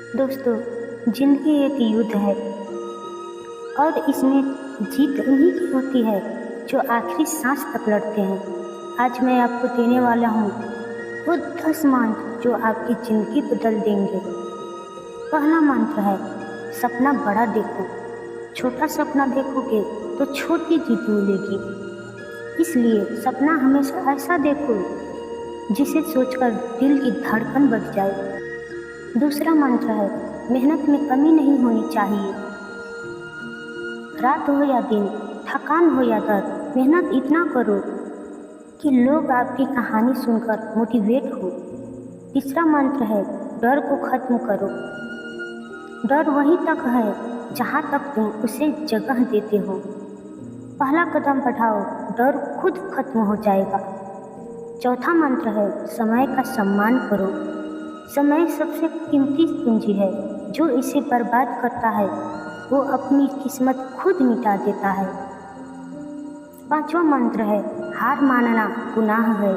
दोस्तों, जिंदगी एक युद्ध है और इसमें जीत उन्हीं की होती है जो आखिरी सांस तक लड़ते हैं। आज मैं आपको देने वाला हूँ वो 10 मंत्र जो आपकी जिंदगी बदल देंगे। पहला मंत्र है सपना बड़ा देखो। छोटा सपना देखोगे तो छोटी जीत मिलेगी, इसलिए सपना हमेशा ऐसा देखो जिसे सोचकर दिल की धड़कन बढ़ जाए। दूसरा मंत्र है मेहनत में कमी नहीं होनी चाहिए। रात हो या दिन, थकान हो या दर्द, मेहनत इतना करो कि लोग आपकी कहानी सुनकर मोटिवेट हो। तीसरा मंत्र है डर को खत्म करो। डर वहीं तक है जहाँ तक तुम उसे जगह देते हो। पहला कदम बढ़ाओ, डर खुद खत्म हो जाएगा। चौथा मंत्र है समय का सम्मान करो। समय सबसे कीमती पूंजी है, जो इसे बर्बाद करता है वो अपनी किस्मत खुद मिटा देता है। पांचवा मंत्र है हार मानना गुनाह है।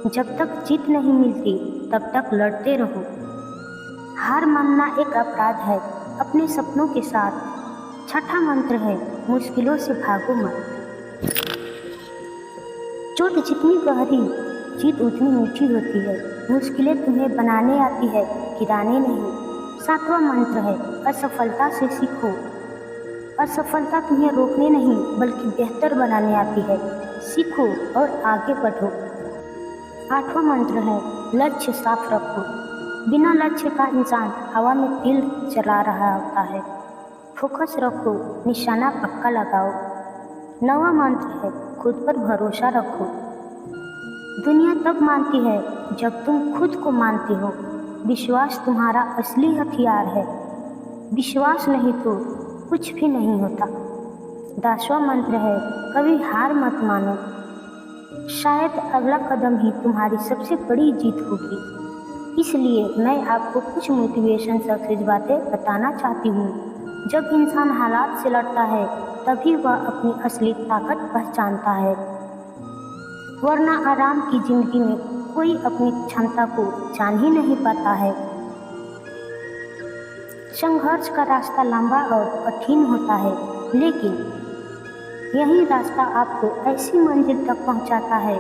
जब तक जीत नहीं मिलती तब तक लड़ते रहो। हार मानना एक अपराध है अपने सपनों के साथ। छठा मंत्र है मुश्किलों से भागो मत। चोट जितनी गहरी, जीत उतनी मीठी होती है। मुश्किलें तुम्हें बनाने आती है, गिराने नहीं। सातवां मंत्र है असफलता से सीखो। असफलता तुम्हें रोकने नहीं बल्कि बेहतर बनाने आती है। सीखो और आगे बढ़ो। आठवां मंत्र है लक्ष्य साफ रखो। बिना लक्ष्य का इंसान हवा में तिल चला रहा होता है। फोकस रखो, निशाना पक्का लगाओ। नौवां मंत्र है खुद पर भरोसा रखो। दुनिया तब मानती है जब तुम खुद को मानते हो। विश्वास तुम्हारा असली हथियार है। विश्वास नहीं तो कुछ भी नहीं होता। 10वां मंत्र है कभी हार मत मानो। शायद अगला कदम ही तुम्हारी सबसे बड़ी जीत होगी। इसलिए मैं आपको कुछ मोटिवेशन सक्सेस बातें बताना चाहती हूँ। जब इंसान हालात से लड़ता है तभी वह अपनी असली ताकत पहचानता है, वरना आराम की जिंदगी में कोई अपनी क्षमता को जान ही नहीं पाता है। संघर्ष का रास्ता लंबा और कठिन होता है, लेकिन यही रास्ता आपको ऐसी मंजिल तक पहुंचाता है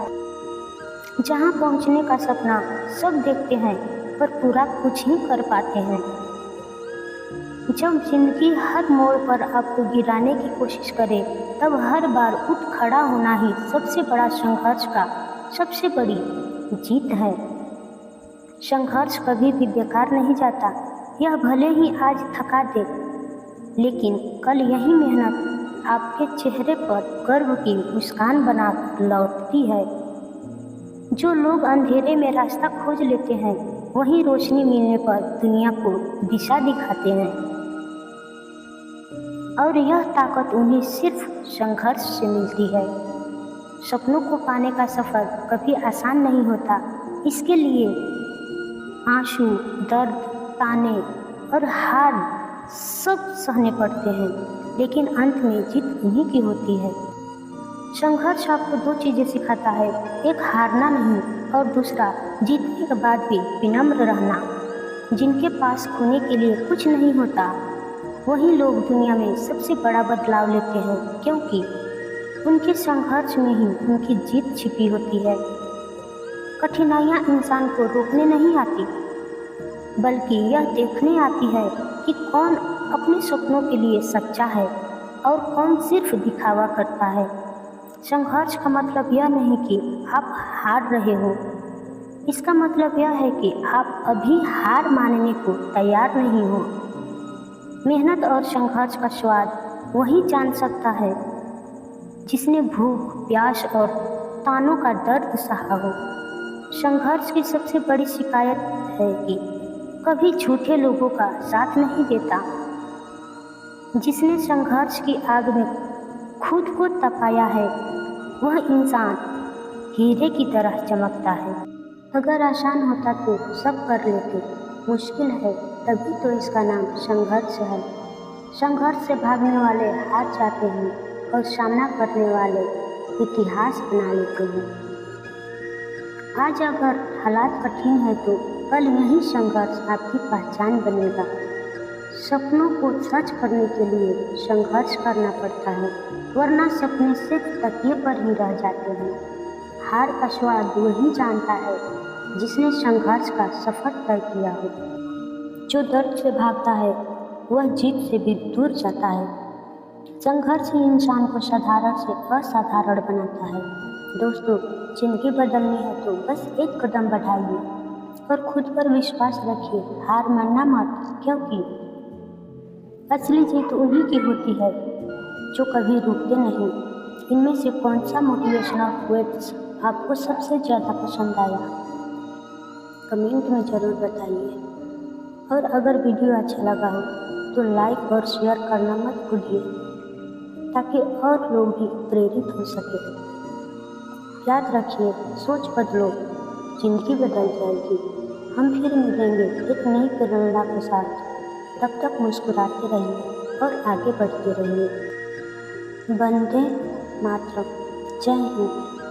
जहां पहुंचने का सपना सब देखते हैं पर पूरा कुछ ही कर पाते हैं। जब जिंदगी हर मोड़ पर आपको गिराने की कोशिश करे तब हर बार उठ खड़ा होना ही सबसे बड़ा संघर्ष का सबसे बड़ी जीत है। संघर्ष कभी भी बेकार नहीं जाता। यह भले ही आज थका दे, लेकिन कल यही मेहनत आपके चेहरे पर गर्व की मुस्कान बना लौटती है। जो लोग अंधेरे में रास्ता खोज लेते हैं वहीं रोशनी मिलने पर दुनिया को दिशा दिखाते हैं, और यह ताकत उन्हें सिर्फ संघर्ष से मिलती है। सपनों को पाने का सफ़र कभी आसान नहीं होता। इसके लिए आंसू, दर्द, ताने और हार सब सहने पड़ते हैं, लेकिन अंत में जीत उन्हीं की होती है। संघर्ष आपको 2 चीज़ें सिखाता है, एक हारना नहीं और दूसरा जीतने के बाद भी विनम्र रहना। जिनके पास खोने के लिए कुछ नहीं होता वही लोग दुनिया में सबसे बड़ा बदलाव लेते हैं, क्योंकि उनके संघर्ष में ही उनकी जीत छिपी होती है। कठिनाइयाँ इंसान को रोकने नहीं आती, बल्कि यह देखने आती है कि कौन अपने सपनों के लिए सच्चा है और कौन सिर्फ दिखावा करता है। संघर्ष का मतलब यह नहीं कि आप हार रहे हो, इसका मतलब यह है कि आप अभी हार मानने को तैयार नहीं हो। मेहनत और संघर्ष का स्वाद वही जान सकता है जिसने भूख, प्यास और तानों का दर्द सहा हो। संघर्ष की सबसे बड़ी शिकायत है कि कभी झूठे लोगों का साथ नहीं देता। जिसने संघर्ष की आग में खुद को तपाया है वह इंसान हीरे की तरह चमकता है। अगर आसान होता तो सब कर लेते, मुश्किल है तभी तो इसका नाम संघर्ष है। संघर्ष से भागने वाले हार जाते हैं और सामना करने वाले इतिहास बना लेते हैं। आज अगर हालात कठिन है तो कल यही संघर्ष आपकी पहचान बनेगा। सपनों को सच करने के लिए संघर्ष करना पड़ता है, वरना सपने सिर्फ तकिए पर ही रह जाते हैं। हार का स्वाद वही जानता है जिसने संघर्ष का सफर तय किया हो। जो दर्द से भागता है वह जीत से भी दूर जाता है। संघर्ष ही इंसान को साधारण से असाधारण बनाता है। दोस्तों, जिंदगी बदलनी है तो बस एक कदम बढ़ाइए और खुद पर विश्वास रखिए। हार मानना मत, क्योंकि असली जीत उन्हीं की होती है जो कभी रुकते नहीं। इनमें से कौन सा मोटिवेशनल क्वेट्स आपको सबसे ज़्यादा पसंद आया, कमेंट में ज़रूर बताइए। और अगर वीडियो अच्छा लगा हो तो लाइक और शेयर करना मत भूलिए, ताकि और लोग भी प्रेरित हो सके। याद रखिए, सोच बदलो, जिंदगी बदल जाएगी। हम फिर मिलेंगे एक नई प्रेरणा के साथ। तब तक मुस्कुराते रहिए और आगे बढ़ते रहिए। वंदे मातरम। जय हिंद।